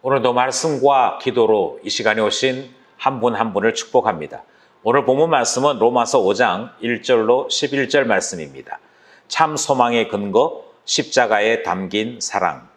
오늘도 말씀과 기도로 이 시간에 오신 한 분 한 분을 축복합니다. 오늘 본문 말씀은 로마서 5장 1절로 11절 말씀입니다. 참 소망의 근거, 십자가에 담긴 사랑.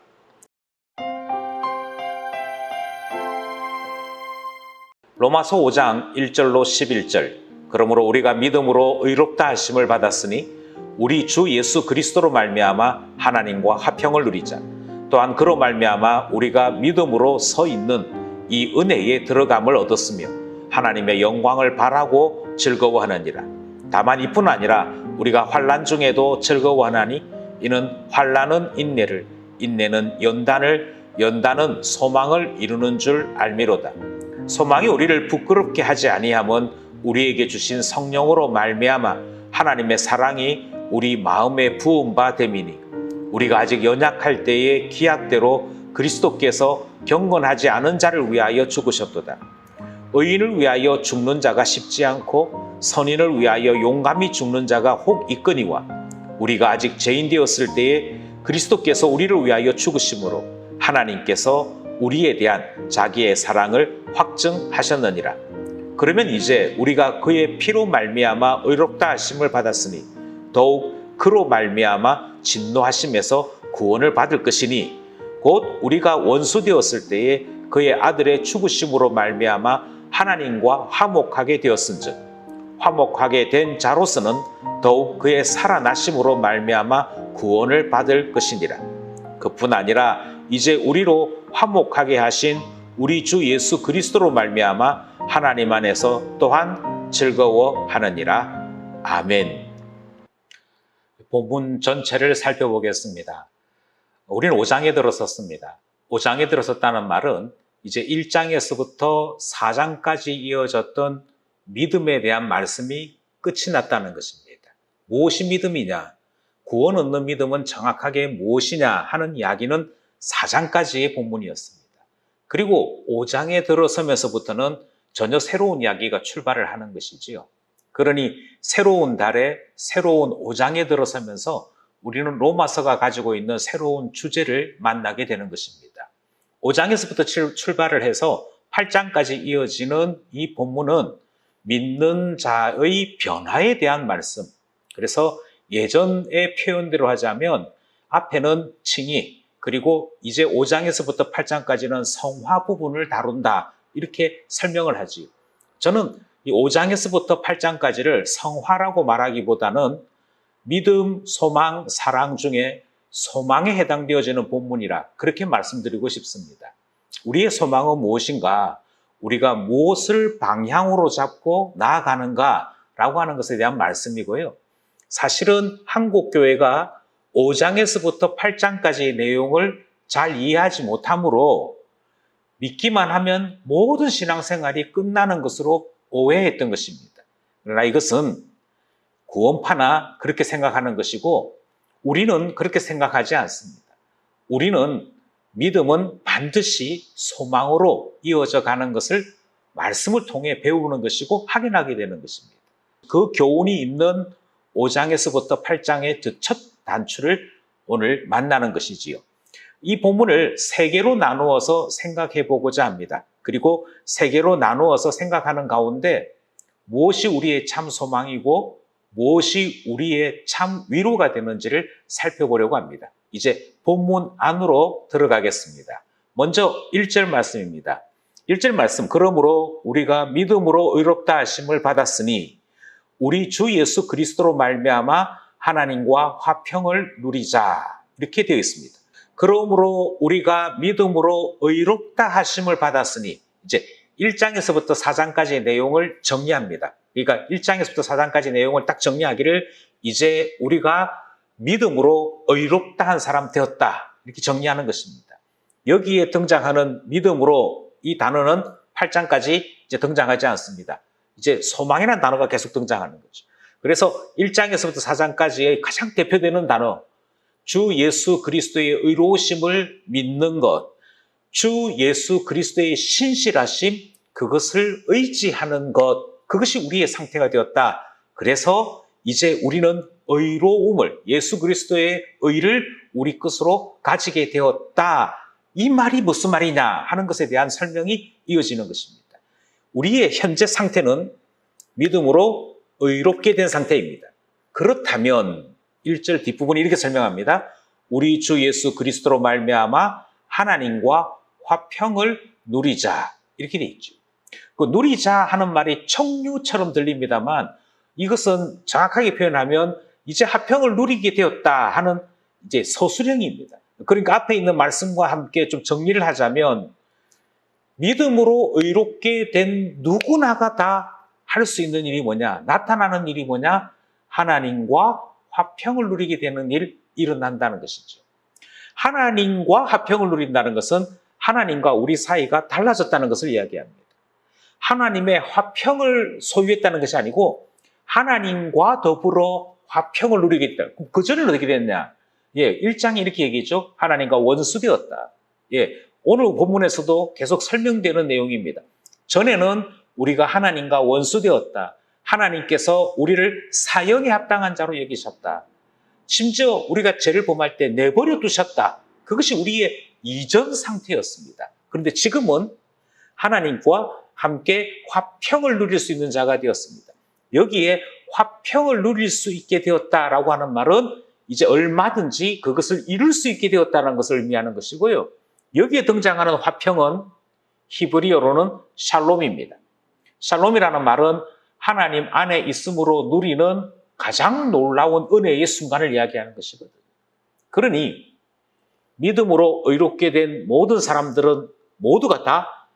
로마서 5장 1절로 11절. 그러므로 우리가 믿음으로 의롭다 하심을 받았으니 우리 주 예수 그리스도로 말미암아 하나님과 화평을 누리자. 또한 그로 말미암아 우리가 믿음으로 서 있는 이 은혜에 들어감을 얻었으며 하나님의 영광을 바라고 즐거워하느니라. 다만 이뿐 아니라 우리가 환난 중에도 즐거워하나니 이는 환난은 인내를, 인내는 연단을, 연단은 소망을 이루는 줄 알미로다. 소망이 우리를 부끄럽게 하지 아니함은 우리에게 주신 성령으로 말미암아 하나님의 사랑이 우리 마음에 부은 바 됨이니 우리가 아직 연약할 때의 기약대로 그리스도께서 경건하지 않은 자를 위하여 죽으셨도다. 의인을 위하여 죽는 자가 쉽지 않고 선인을 위하여 용감히 죽는 자가 혹 있거니와 우리가 아직 죄인 되었을 때에 그리스도께서 우리를 위하여 죽으심으로 하나님께서 우리에 대한 자기의 사랑을 확증하셨느니라. 그러면 이제 우리가 그의 피로 말미암아 의롭다 하심을 받았으니 더욱 그로 말미암아 진노하심에서 구원을 받을 것이니 곧 우리가 원수 되었을 때에 그의 아들의 죽으심으로 말미암아 하나님과 화목하게 되었은즉 화목하게 된 자로서는 더욱 그의 살아나심으로 말미암아 구원을 받을 것이니라. 그뿐 아니라 이제 우리로 화목하게 하신 우리 주 예수 그리스도로 말미암아 하나님 안에서 또한 즐거워하느니라. 아멘. 본문 전체를 살펴보겠습니다. 우리는 5장에 들어섰습니다. 5장에 들어섰다는 말은 이제 1장에서부터 4장까지 이어졌던 믿음에 대한 말씀이 끝이 났다는 것입니다. 무엇이 믿음이냐? 구원 얻는 믿음은 정확하게 무엇이냐 하는 이야기는 4장까지의 본문이었습니다. 그리고 5장에 들어서면서부터는 전혀 새로운 이야기가 출발을 하는 것이지요. 그러니 새로운 달에 새로운 5장에 들어서면서 우리는 로마서가 가지고 있는 새로운 주제를 만나게 되는 것입니다. 5장에서부터 출발을 해서 8장까지 이어지는 이 본문은 믿는 자의 변화에 대한 말씀. 그래서 예전의 표현대로 하자면 앞에는 칭의, 그리고 이제 5장에서부터 8장까지는 성화 부분을 다룬다. 이렇게 설명을 하지요. 저는 이 5장에서부터 8장까지를 성화라고 말하기보다는 믿음, 소망, 사랑 중에 소망에 해당되어지는 본문이라 그렇게 말씀드리고 싶습니다. 우리의 소망은 무엇인가? 우리가 무엇을 방향으로 잡고 나아가는가라고 하는 것에 대한 말씀이고요. 사실은 한국교회가 5장에서부터 8장까지의 내용을 잘 이해하지 못하므로 믿기만 하면 모든 신앙생활이 끝나는 것으로 오해했던 것입니다. 그러나 이것은 구원파나 그렇게 생각하는 것이고 우리는 그렇게 생각하지 않습니다. 우리는 믿음은 반드시 소망으로 이어져 가는 것을 말씀을 통해 배우는 것이고 확인하게 되는 것입니다. 그 교훈이 있는 5장에서부터 8장의 첫 단추를 오늘 만나는 것이지요. 이 본문을 3개로 나누어서 생각해 보고자 합니다. 그리고 3개로 나누어서 생각하는 가운데 무엇이 우리의 참 소망이고 무엇이 우리의 참 위로가 되는지를 살펴보려고 합니다. 이제 본문 안으로 들어가겠습니다. 먼저 1절 말씀입니다. 1절 말씀, 그러므로 우리가 믿음으로 의롭다 하심을 받았으니 우리 주 예수 그리스도로 말미암아 하나님과 화평을 누리자. 이렇게 되어 있습니다. 그러므로 우리가 믿음으로 의롭다 하심을 받았으니 이제 1장에서부터 4장까지의 내용을 정리합니다. 그러니까 1장에서부터 4장까지 내용을 딱 정리하기를 이제 우리가 믿음으로 의롭다 한 사람 되었다. 이렇게 정리하는 것입니다. 여기에 등장하는 믿음으로 이 단어는 8장까지 이제 등장하지 않습니다. 이제 소망이라는 단어가 계속 등장하는 거죠. 그래서 1장에서부터 4장까지의 가장 대표되는 단어, 주 예수 그리스도의 의로우심을 믿는 것, 주 예수 그리스도의 신실하심, 그것을 의지하는 것, 그것이 우리의 상태가 되었다. 그래서 이제 우리는 의로움을, 예수 그리스도의 의를 우리 것으로 가지게 되었다. 이 말이 무슨 말이냐 하는 것에 대한 설명이 이어지는 것입니다. 우리의 현재 상태는 믿음으로 의롭게 된 상태입니다. 그렇다면 1절 뒷부분이 이렇게 설명합니다. 우리 주 예수 그리스도로 말미암아 하나님과 화평을 누리자, 이렇게 돼 있죠. 그 누리자 하는 말이 청류처럼 들립니다만 이것은 정확하게 표현하면 이제 화평을 누리게 되었다 하는 이제 서술형입니다. 그러니까 앞에 있는 말씀과 함께 좀 정리를 하자면 믿음으로 의롭게 된 누구나가 다 할 수 있는 일이 뭐냐? 나타나는 일이 뭐냐? 하나님과 화평을 누리게 되는 일이 일어난다는 것이죠. 하나님과 화평을 누린다는 것은 하나님과 우리 사이가 달라졌다는 것을 이야기합니다. 하나님의 화평을 소유했다는 것이 아니고 하나님과 더불어 화평을 누리게 됐다. 그 전에는 어떻게 됐냐? 1장에 이렇게 얘기했죠. 하나님과 원수되었다. 오늘 본문에서도 계속 설명되는 내용입니다. 전에는 우리가 하나님과 원수되었다. 하나님께서 우리를 사형에 합당한 자로 여기셨다. 심지어 우리가 죄를 범할 때 내버려 두셨다. 그것이 우리의 이전 상태였습니다. 그런데 지금은 하나님과 함께 화평을 누릴 수 있는 자가 되었습니다. 여기에 화평을 누릴 수 있게 되었다라고 하는 말은 이제 얼마든지 그것을 이룰 수 있게 되었다는 것을 의미하는 것이고요. 여기에 등장하는 화평은 히브리어로는 샬롬입니다. 샬롬이라는 말은 하나님 안에 있음으로 누리는 가장 놀라운 은혜의 순간을 이야기하는 것이거든요. 그러니 믿음으로 의롭게 된 모든 사람들은 모두가 다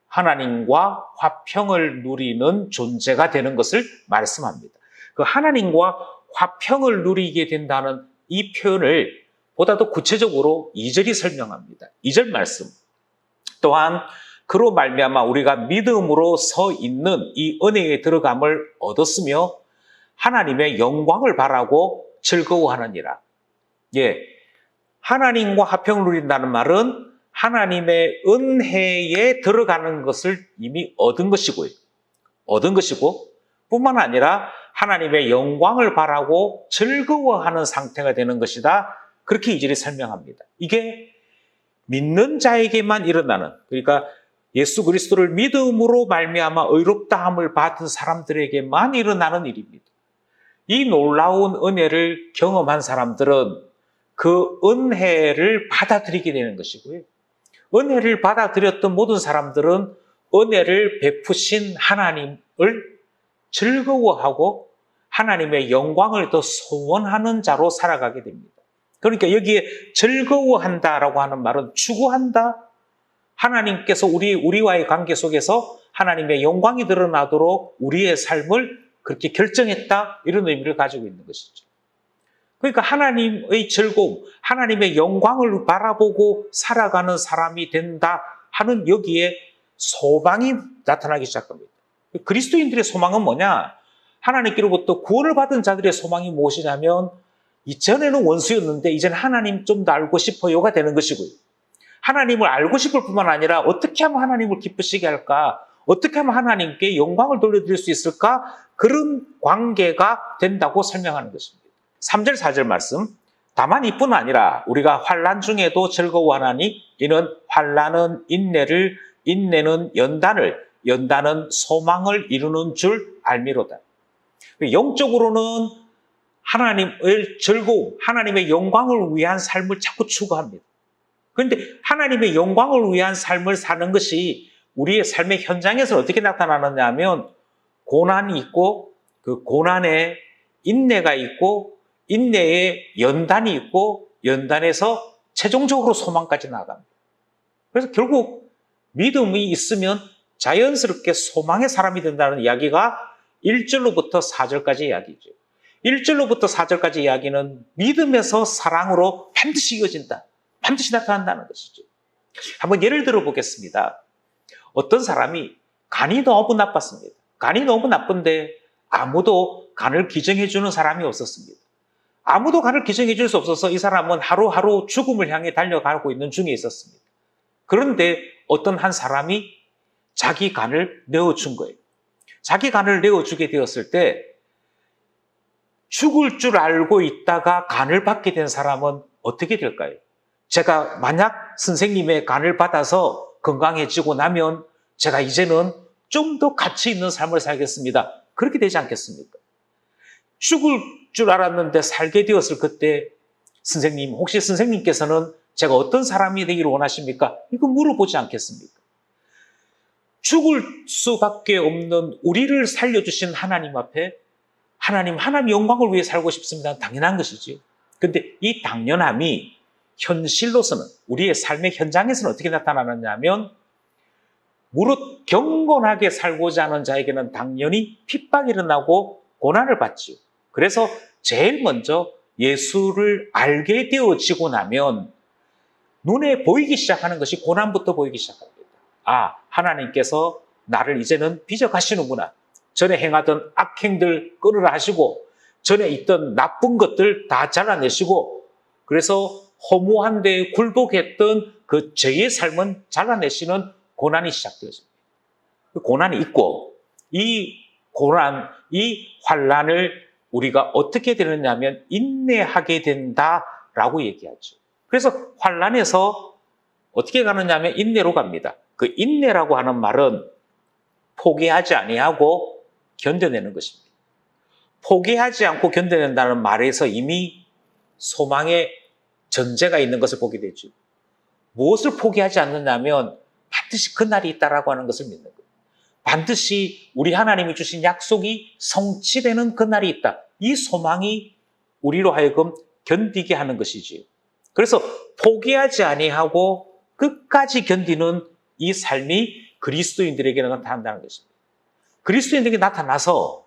하나님과 화평을 누리는 존재가 되는 것을 말씀합니다. 그 하나님과 화평을 누리게 된다는 이 표현을 보다 더 구체적으로 2절이 설명합니다. 2절 말씀. 또한 그로 말미암아 우리가 믿음으로 서 있는 이 은혜에 들어감을 얻었으며 하나님의 영광을 바라고 즐거워하느니라. 하나님과 화평을 누린다는 말은 하나님의 은혜에 들어가는 것을 이미 얻은 것이고 뿐만 아니라 하나님의 영광을 바라고 즐거워하는 상태가 되는 것이다. 그렇게 이절이 설명합니다. 이게 믿는 자에게만 일어나는, 그러니까 예수 그리스도를 믿음으로 말미암아 의롭다함을 받은 사람들에게만 일어나는 일입니다. 이 놀라운 은혜를 경험한 사람들은 그 은혜를 받아들이게 되는 것이고요. 은혜를 받아들였던 모든 사람들은 은혜를 베푸신 하나님을 즐거워하고 하나님의 영광을 더 소원하는 자로 살아가게 됩니다. 그러니까 여기에 즐거워한다라고 하는 말은 추구한다. 하나님께서 우리와의 관계 속에서 하나님의 영광이 드러나도록 우리의 삶을 그렇게 결정했다. 이런 의미를 가지고 있는 것이죠. 그러니까 하나님의 즐거움, 하나님의 영광을 바라보고 살아가는 사람이 된다 하는 여기에 소망이 나타나기 시작합니다. 그리스도인들의 소망은 뭐냐? 하나님께로부터 구원을 받은 자들의 소망이 무엇이냐면 이전에는 원수였는데 이제는 하나님 좀 더 알고 싶어요가 되는 것이고요. 하나님을 알고 싶을 뿐만 아니라 어떻게 하면 하나님을 기쁘시게 할까? 어떻게 하면 하나님께 영광을 돌려드릴 수 있을까? 그런 관계가 된다고 설명하는 것입니다. 3절, 4절 말씀. 다만 이뿐 아니라 우리가 환난 중에도 즐거워하나니 이는 환난은 인내를, 인내는 연단을, 연단은 소망을 이루는 줄 알미로다. 영적으로는 하나님의 즐거움, 하나님의 영광을 위한 삶을 자꾸 추구합니다. 그런데 하나님의 영광을 위한 삶을 사는 것이 우리의 삶의 현장에서 어떻게 나타나느냐 하면 고난이 있고 그 고난에 인내가 있고 인내에 연단이 있고 연단에서 최종적으로 소망까지 나갑니다. 그래서 결국 믿음이 있으면 자연스럽게 소망의 사람이 된다는 이야기가 1절로부터 4절까지 이야기죠. 1절로부터 4절까지 이야기는 믿음에서 사랑으로 반드시 이어진다. 반드시 나타난다는 것이죠. 한번 예를 들어 보겠습니다. 어떤 사람이 간이 너무 나빴습니다. 간이 너무 나쁜데 아무도 간을 기증해 주는 사람이 없었습니다. 아무도 간을 기증해 줄 수 없어서 이 사람은 하루하루 죽음을 향해 달려가고 있는 중에 있었습니다. 그런데 어떤 한 사람이 자기 간을 내어준 거예요. 자기 간을 내어주게 되었을 때 죽을 줄 알고 있다가 간을 받게 된 사람은 어떻게 될까요? 제가 만약 선생님의 간을 받아서 건강해지고 나면 제가 이제는 좀 더 가치 있는 삶을 살겠습니다. 그렇게 되지 않겠습니까? 죽을 줄 알았는데 살게 되었을 그때 선생님, 혹시 선생님께서는 제가 어떤 사람이 되기를 원하십니까? 이거 물어보지 않겠습니까? 죽을 수밖에 없는 우리를 살려주신 하나님 앞에 하나님 영광을 위해 살고 싶습니다. 당연한 것이지요. 근데 이 당연함이 현실로서는, 우리의 삶의 현장에서는 어떻게 나타나느냐면, 무릇 경건하게 살고자 하는 자에게는 당연히 핍박이 일어나고 고난을 받지요. 그래서 제일 먼저 예수를 알게 되어지고 나면 눈에 보이기 시작하는 것이 고난부터 보이기 시작합니다. 아, 하나님께서 나를 이제는 빚어가시는구나. 전에 행하던 악행들 끊으라 하시고, 전에 있던 나쁜 것들 다 잘라내시고, 그래서 허무한 데 굴복했던 그 죄의 삶은 잘라내시는 고난이 시작되어집니다. 그 고난이 있고, 이 고난, 이 환난을 우리가 어떻게 되느냐면 인내하게 된다라고 얘기하죠. 그래서 환난에서 어떻게 가느냐면 인내로 갑니다. 그 인내라고 하는 말은 포기하지 아니하고 견뎌내는 것입니다. 포기하지 않고 견뎌낸다는 말에서 이미 소망의 전제가 있는 것을 보게 되죠. 무엇을 포기하지 않느냐면 반드시 그날이 있다라고 하는 것을 믿는 거예요. 반드시 우리 하나님이 주신 약속이 성취되는 그날이 있다. 이 소망이 우리로 하여금 견디게 하는 것이지요. 그래서 포기하지 아니하고 끝까지 견디는 이 삶이 그리스도인들에게 나타난다는 것입니다. 그리스도인들에게 나타나서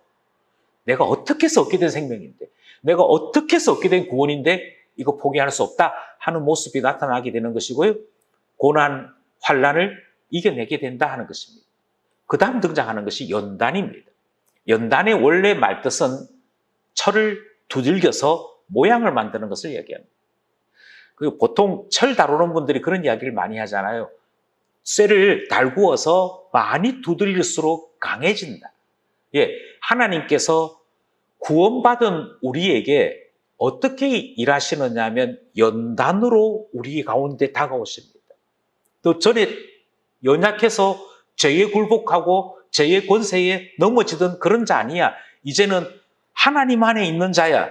내가 어떻게 해서 얻게 된 생명인데, 내가 어떻게 해서 얻게 된 구원인데 이거 포기할 수 없다 하는 모습이 나타나게 되는 것이고요. 고난, 환난을 이겨내게 된다 하는 것입니다. 그 다음 등장하는 것이 연단입니다. 연단의 원래 말뜻은 철을 두들겨서 모양을 만드는 것을 이야기합니다. 보통 철 다루는 분들이 그런 이야기를 많이 하잖아요. 쇠를 달구어서 많이 두들릴수록 강해진다. 예, 하나님께서 구원받은 우리에게 어떻게 일하시느냐 하면 연단으로 우리 가운데 다가오십니다. 또 전에 연약해서 죄에 굴복하고 죄의 권세에 넘어지던 그런 자 아니야. 이제는 하나님 안에 있는 자야.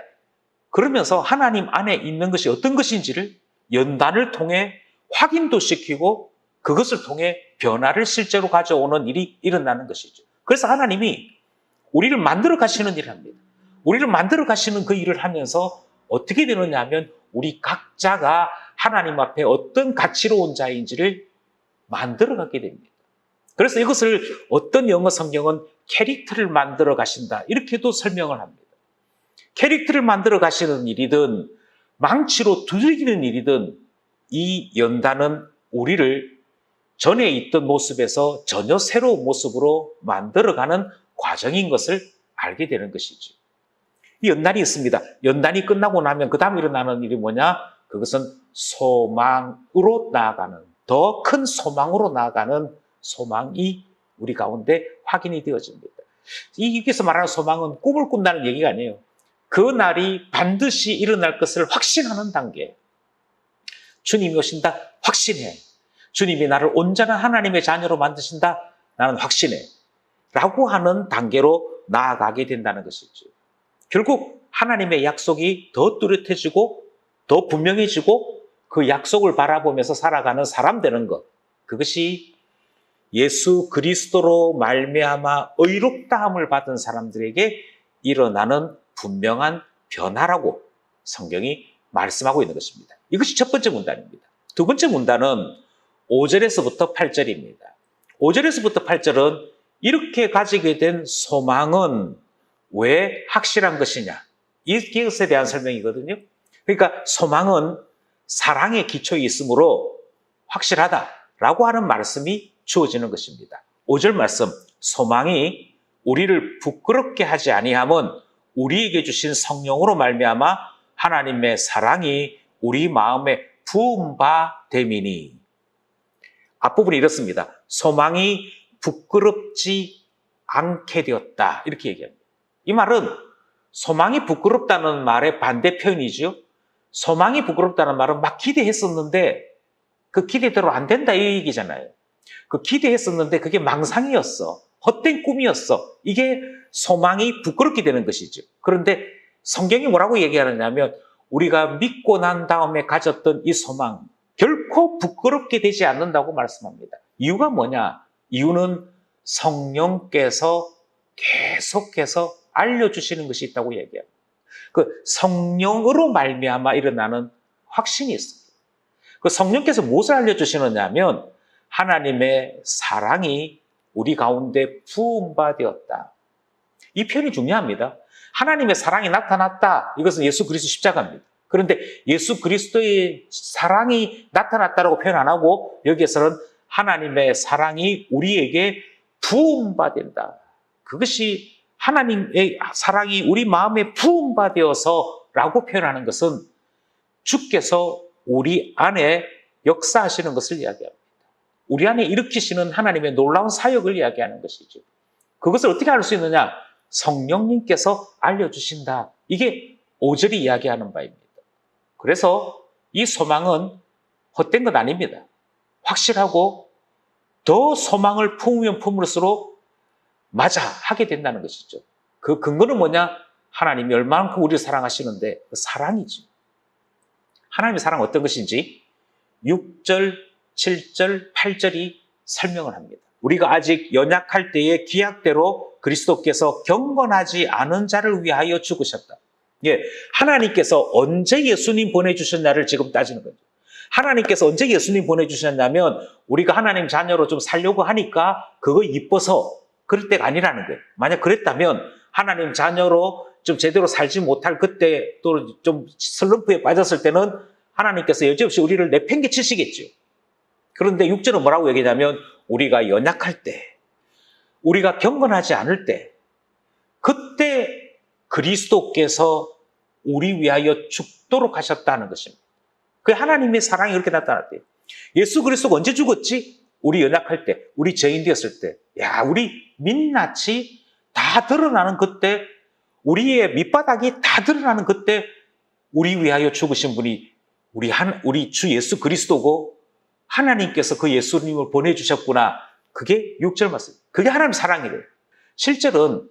그러면서 하나님 안에 있는 것이 어떤 것인지를 연단을 통해 확인도 시키고 그것을 통해 변화를 실제로 가져오는 일이 일어나는 것이죠. 그래서 하나님이 우리를 만들어 가시는 일을 합니다. 우리를 만들어 가시는 그 일을 하면서 어떻게 되느냐 하면 우리 각자가 하나님 앞에 어떤 가치로운 자인지를 만들어 가게 됩니다. 그래서 이것을 어떤 영어 성경은 캐릭터를 만들어 가신다 이렇게도 설명을 합니다. 캐릭터를 만들어 가시는 일이든 망치로 두들기는 일이든 이 연단은 우리를 전에 있던 모습에서 전혀 새로운 모습으로 만들어가는 과정인 것을 알게 되는 것이죠. 이 연단이 있습니다. 연단이 끝나고 나면 그 다음 일어나는 일이 뭐냐? 그것은 소망으로 나아가는, 더 큰 소망으로 나아가는 소망이 우리 가운데 확인이 되어집니다. 여기서 말하는 소망은 꿈을 꾼다는 얘기가 아니에요. 그 날이 반드시 일어날 것을 확신하는 단계. 주님이 오신다? 확신해. 주님이 나를 온전한 하나님의 자녀로 만드신다? 나는 확신해. 라고 하는 단계로 나아가게 된다는 것이죠. 결국 하나님의 약속이 더 뚜렷해지고 더 분명해지고 그 약속을 바라보면서 살아가는 사람 되는 것. 그것이 예수 그리스도로 말미암아 의롭다함을 받은 사람들에게 일어나는 분명한 변화라고 성경이 말씀하고 있는 것입니다. 이것이 첫 번째 문단입니다. 두 번째 문단은 5절에서부터 8절입니다. 5절에서부터 8절은 이렇게 가지게 된 소망은 왜 확실한 것이냐? 이것에 대한 설명이거든요. 그러니까 소망은 사랑의 기초에 있으므로 확실하다라고 하는 말씀이 주어지는 것입니다. 5절 말씀, 소망이 우리를 부끄럽게 하지 아니함은 우리에게 주신 성령으로 말미암아 하나님의 사랑이 우리 마음에 부은 바 됨이니. 앞부분이 이렇습니다. 소망이 부끄럽지 않게 되었다. 이렇게 얘기합니다. 이 말은 소망이 부끄럽다는 말의 반대 표현이죠. 소망이 부끄럽다는 말은 막 기대했었는데 그 기대대로 안 된다 이 얘기잖아요. 그 기대했었는데 그게 망상이었어. 헛된 꿈이었어. 이게 소망이 부끄럽게 되는 것이죠. 그런데 성경이 뭐라고 얘기하느냐면 우리가 믿고 난 다음에 가졌던 이 소망 결코 부끄럽게 되지 않는다고 말씀합니다. 이유가 뭐냐? 이유는 성령께서 계속해서 알려주시는 것이 있다고 얘기해요. 그 성령으로 말미암아 일어나는 확신이 있습니다. 그 성령께서 무엇을 알려주시느냐 하면 하나님의 사랑이 우리 가운데 부음받았다. 이 표현이 중요합니다. 하나님의 사랑이 나타났다. 이것은 예수 그리스도 십자가입니다. 그런데 예수 그리스도의 사랑이 나타났다라고 표현 안 하고 여기에서는 하나님의 사랑이 우리에게 부음받는다. 그것이 하나님의 사랑이 우리 마음에 부음받아서라고 표현하는 것은 주께서 우리 안에 역사하시는 것을 이야기합니다. 우리 안에 일으키시는 하나님의 놀라운 사역을 이야기하는 것이죠. 그것을 어떻게 알 수 있느냐? 성령님께서 알려주신다. 이게 5절이 이야기하는 바입니다. 그래서 이 소망은 헛된 것 아닙니다. 확실하고 더 소망을 품으면 품을수록 맞아 하게 된다는 것이죠. 그 근거는 뭐냐? 하나님이 얼마만큼 우리를 사랑하시는데 그 사랑이죠. 하나님의 사랑은 어떤 것인지 6절, 7절, 8절이 설명을 합니다. 우리가 아직 연약할 때의 기약대로 그리스도께서 경건하지 않은 자를 위하여 죽으셨다. 예, 하나님께서 언제 예수님 보내주셨냐를 지금 따지는 거죠. 하나님께서 언제 예수님 보내주셨냐면 우리가 하나님 자녀로 좀 살려고 하니까 그거 이뻐서 그럴 때가 아니라는 거예요. 만약 그랬다면 하나님 자녀로 좀 제대로 살지 못할 그때 또 좀 슬럼프에 빠졌을 때는 하나님께서 여지없이 우리를 내팽개치시겠죠. 그런데 6절은 뭐라고 얘기하냐면 우리가 연약할 때, 우리가 경건하지 않을 때, 그때 그리스도께서 우리 위하여 죽도록 하셨다는 것입니다. 그 하나님의 사랑이 그렇게 나타났대요. 예수 그리스도가 언제 죽었지? 우리 연약할 때, 우리 죄인 되었을 때, 야, 우리 민낯이 다 드러나는 그때, 우리의 밑바닥이 다 드러나는 그때, 우리 위하여 죽으신 분이 우리 주 예수 그리스도고, 하나님께서 그 예수님을 보내주셨구나. 그게 6절 말씀. 그게 하나님의 사랑이래요. 실제로는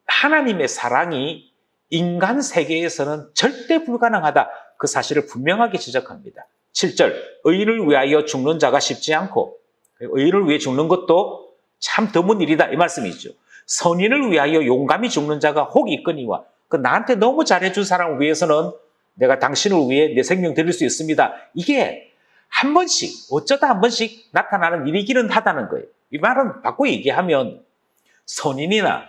하나님의 사랑이 인간 세계에서는 절대 불가능하다. 그 사실을 분명하게 지적합니다. 7절, 의인을 위하여 죽는 자가 쉽지 않고 의인을 위해 죽는 것도 참 드문 일이다. 이 말씀이죠. 선인을 위하여 용감히 죽는 자가 혹 있거니와 나한테 너무 잘해준 사람을 위해서는 내가 당신을 위해 내 생명 드릴 수 있습니다. 이게 한 번씩, 어쩌다 한 번씩 나타나는 일이기는 하다는 거예요. 이 말은 바꿔 얘기하면 선인이나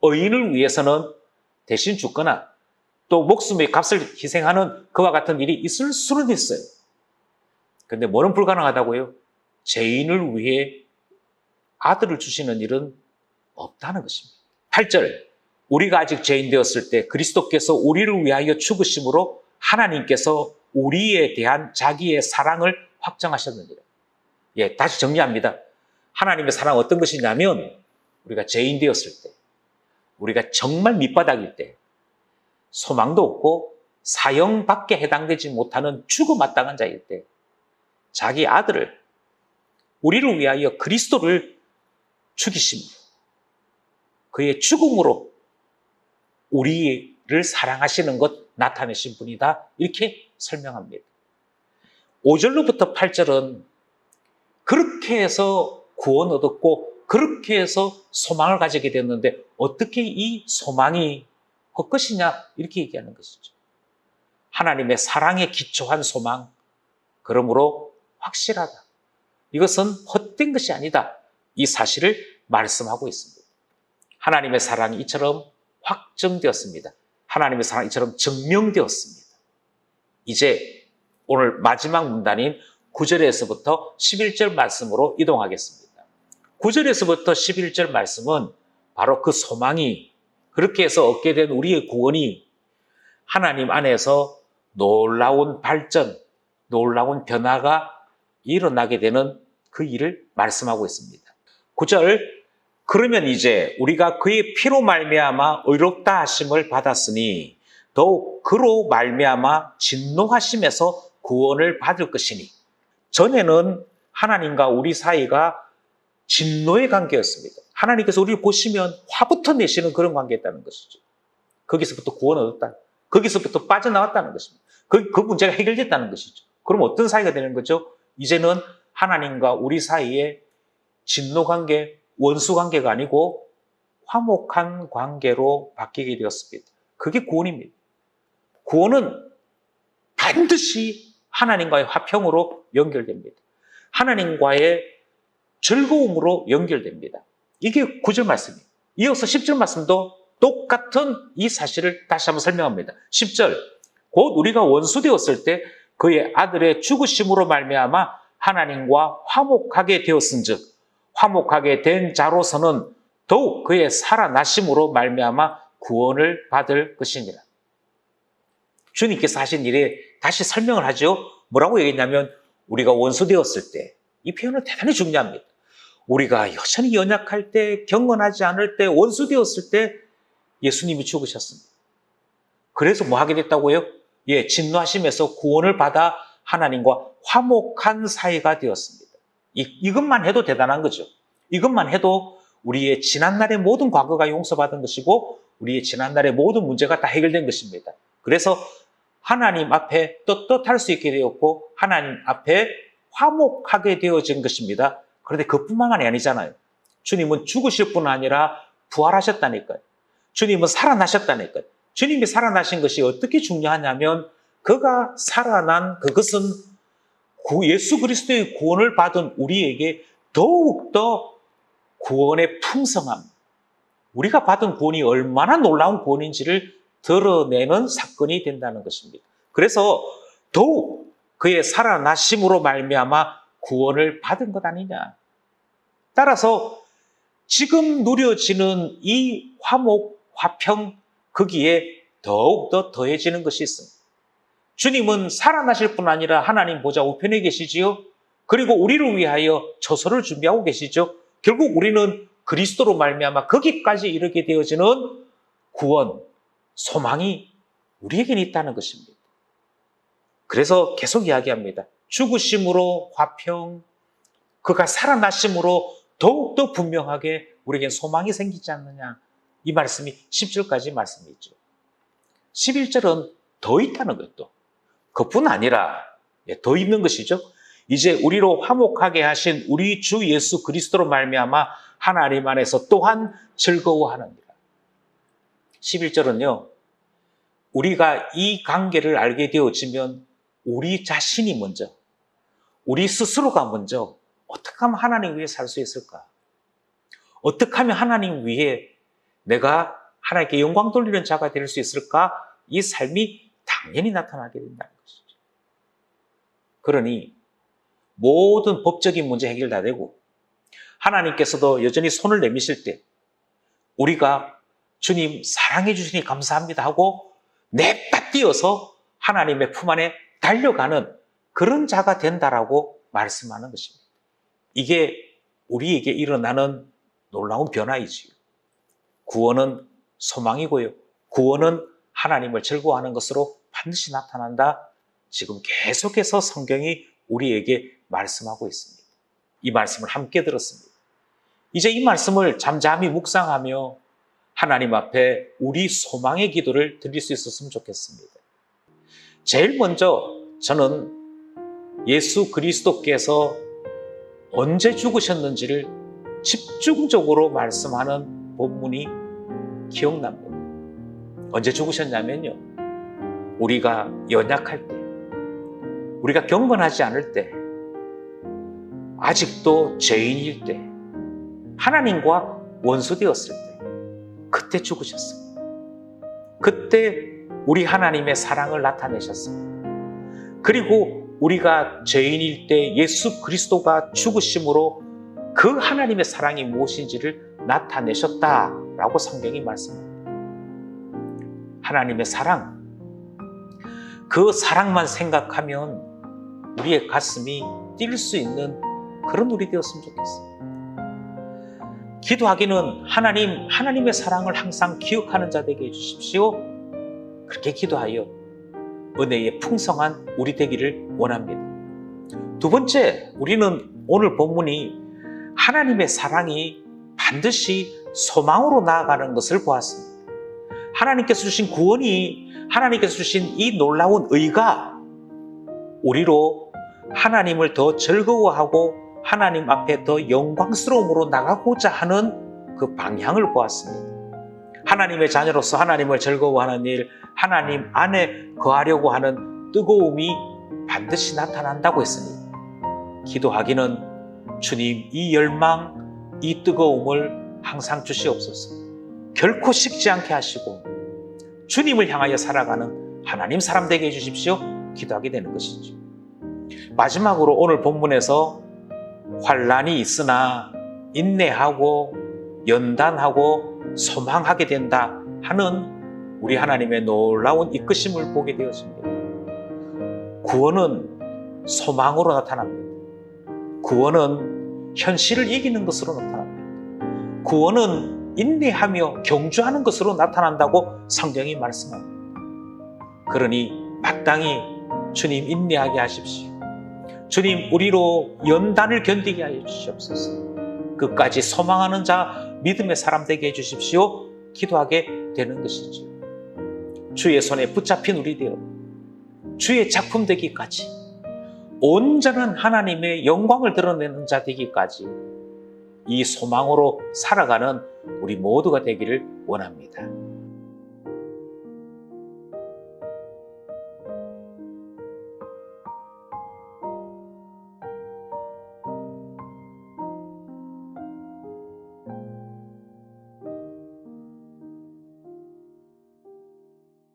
의인을 위해서는 대신 죽거나 또 목숨의 값을 희생하는 그와 같은 일이 있을 수는 있어요. 그런데 뭐는 불가능하다고요? 죄인을 위해 아들을 주시는 일은 없다는 것입니다. 8절, 우리가 아직 죄인 되었을 때 그리스도께서 우리를 위하여 죽으심으로 하나님께서 우리에 대한 자기의 사랑을 확정하셨느니라. 예, 다시 정리합니다. 하나님의 사랑은 어떤 것이냐면 우리가 죄인 되었을 때, 우리가 정말 밑바닥일 때, 소망도 없고 사형밖에 해당되지 못하는 죽음 마땅한 자일 때 자기 아들을, 우리를 위하여 그리스도를 죽이심으로, 그의 죽음으로 우리를 사랑하시는 것 나타내신 분이다. 이렇게 설명합니다. 5절로부터 8절은 그렇게 해서 구원 얻었고 그렇게 해서 소망을 가지게 됐는데 어떻게 이 소망이 헛것이냐 이렇게 얘기하는 것이죠. 하나님의 사랑에 기초한 소망, 그러므로 확실하다. 이것은 헛된 것이 아니다. 이 사실을 말씀하고 있습니다. 하나님의 사랑이 이처럼 확정되었습니다. 하나님의 사랑이 이처럼 증명되었습니다. 이제 오늘 마지막 문단인 9절에서부터 11절 말씀으로 이동하겠습니다. 9절에서부터 11절 말씀은 바로 그 소망이, 그렇게 해서 얻게 된 우리의 구원이 하나님 안에서 놀라운 발전, 놀라운 변화가 일어나게 되는 그 일을 말씀하고 있습니다. 9절, 그러면 이제 우리가 그의 피로 말미암아 의롭다 하심을 받았으니 더욱 그로 말미암아 진노하심에서 구원을 받을 것이니. 전에는 하나님과 우리 사이가 진노의 관계였습니다. 하나님께서 우리를 보시면 화부터 내시는 그런 관계였다는 것이죠. 거기서부터 구원을 얻었다. 거기서부터 빠져나왔다는 것입니다. 그 문제가 해결됐다는 것이죠. 그럼 어떤 사이가 되는 거죠? 이제는 하나님과 우리 사이에 진노 관계, 원수 관계가 아니고 화목한 관계로 바뀌게 되었습니다. 그게 구원입니다. 구원은 반드시 하나님과의 화평으로 연결됩니다. 하나님과의 즐거움으로 연결됩니다. 이게 9절 말씀이에요. 이어서 10절 말씀도 똑같은 이 사실을 다시 한번 설명합니다. 10절, 곧 우리가 원수 되었을 때 그의 아들의 죽으심으로 말미암아 하나님과 화목하게 되었은즉 화목하게 된 자로서는 더욱 그의 살아나심으로 말미암아 구원을 받을 것이니라. 주님께서 하신 일에 다시 설명을 하죠. 뭐라고 얘기했냐면 우리가 원수 되었을 때, 이 표현은 대단히 중요합니다. 우리가 여전히 연약할 때, 경건하지 않을 때, 원수 되었을 때 예수님이 죽으셨습니다. 그래서 뭐 하게 됐다고요? 진노하심에서 구원을 받아 하나님과 화목한 사이가 되었습니다. 이것만 해도 대단한 거죠. 이것만 해도 우리의 지난날의 모든 과거가 용서받은 것이고 우리의 지난날의 모든 문제가 다 해결된 것입니다. 그래서 하나님 앞에 떳떳할 수 있게 되었고 하나님 앞에 화목하게 되어진 것입니다. 그런데 그뿐만이 아니잖아요. 주님은 죽으실 뿐 아니라 부활하셨다니까요. 주님은 살아나셨다니까요. 주님이 살아나신 것이 어떻게 중요하냐면 그가 살아난 그것은 예수 그리스도의 구원을 받은 우리에게 더욱더 구원의 풍성함, 우리가 받은 구원이 얼마나 놀라운 구원인지를 드러내는 사건이 된다는 것입니다. 그래서 더욱 그의 살아나심으로 말미암아 구원을 받은 것 아니냐. 따라서 지금 누려지는 이 화목, 화평, 거기에 더욱더 더해지는 것이 있습니다. 주님은 살아나실 뿐 아니라 하나님 보좌 우편에 계시지요. 그리고 우리를 위하여 처소를 준비하고 계시죠. 결국 우리는 그리스도로 말미암아 거기까지 이르게 되어지는 구원, 소망이 우리에게는 있다는 것입니다. 그래서 계속 이야기합니다. 죽으심으로 화평, 그가 살아나심으로 더욱더 분명하게 우리에겐 소망이 생기지 않느냐. 이 말씀이 10절까지 말씀이 있죠. 11절은 더 있다는 것도. 그뿐 아니라 더 있는 것이죠. 이제 우리로 화목하게 하신 우리 주 예수 그리스도로 말미암아 하나님 안에서 또한 즐거워하느니라. 11절은요. 우리가 이 관계를 알게 되어지면 우리 자신이 먼저, 우리 스스로가 먼저 어떻게 하면 하나님 위해 살 수 있을까? 어떻게 하면 하나님 위해 내가 하나님께 영광 돌리는 자가 될 수 있을까? 이 삶이 당연히 나타나게 된다는 것이죠. 그러니 모든 법적인 문제 해결 다 되고 하나님께서도 여전히 손을 내미실 때 우리가 주님 사랑해 주시니 감사합니다 하고 내빠뛰어서 하나님의 품 안에 달려가는 그런 자가 된다라고 말씀하는 것입니다. 이게 우리에게 일어나는 놀라운 변화이지요. 구원은 소망이고요. 구원은 하나님을 즐거워하는 것으로 반드시 나타난다. 지금 계속해서 성경이 우리에게 말씀하고 있습니다. 이 말씀을 함께 들었습니다. 이제 이 말씀을 잠잠히 묵상하며 하나님 앞에 우리 소망의 기도를 드릴 수 있었으면 좋겠습니다. 제일 먼저 저는 예수 그리스도께서 언제 죽으셨는지를 집중적으로 말씀하는 본문이 기억납니다. 언제 죽으셨냐면요. 우리가 연약할 때, 우리가 경건하지 않을 때, 아직도 죄인일 때, 하나님과 원수되었을 때, 그때 죽으셨습니다. 그때 우리 하나님의 사랑을 나타내셨습니다. 그리고 우리가 죄인일 때 예수 그리스도가 죽으심으로 그 하나님의 사랑이 무엇인지를 나타내셨다라고 성경이 말씀합니다. 하나님의 사랑, 그 사랑만 생각하면 우리의 가슴이 뛸 수 있는 그런 우리 되었으면 좋겠습니다. 기도하기는 하나님의 사랑을 항상 기억하는 자 되게 해주십시오. 그렇게 기도하여 은혜의 풍성한 우리 되기를 원합니다. 두 번째, 우리는 오늘 본문이 하나님의 사랑이 반드시 소망으로 나아가는 것을 보았습니다. 하나님께서 주신 구원이, 하나님께서 주신 이 놀라운 의가 우리로 하나님을 더 즐거워하고 하나님 앞에 더 영광스러움으로 나가고자 하는 그 방향을 보았습니다. 하나님의 자녀로서 하나님을 즐거워하는 일, 하나님 안에 거하려고 하는 뜨거움이 반드시 나타난다고 했으니 기도하기는 주님 이 열망, 이 뜨거움을 항상 주시옵소서. 결코 식지 않게 하시고 주님을 향하여 살아가는 하나님 사람 되게 해주십시오. 기도하게 되는 것이죠. 마지막으로 오늘 본문에서 환난이 있으나 인내하고 연단하고 소망하게 된다 하는 우리 하나님의 놀라운 이끄심을 보게 되었습니다. 구원은 소망으로 나타납니다. 구원은 현실을 이기는 것으로 나타납니다. 구원은 인내하며 경주하는 것으로 나타난다고 성경이 말씀합니다. 그러니 마땅히 주님 인내하게 하십시오. 주님 우리로 연단을 견디게 하여 주시옵소서. 끝까지 소망하는 자, 믿음의 사람 되게 해주십시오. 기도하게 되는 것이죠. 주의 손에 붙잡힌 우리 되어 주의 작품 되기까지, 온전한 하나님의 영광을 드러내는 자 되기까지 이 소망으로 살아가는 우리 모두가 되기를 원합니다.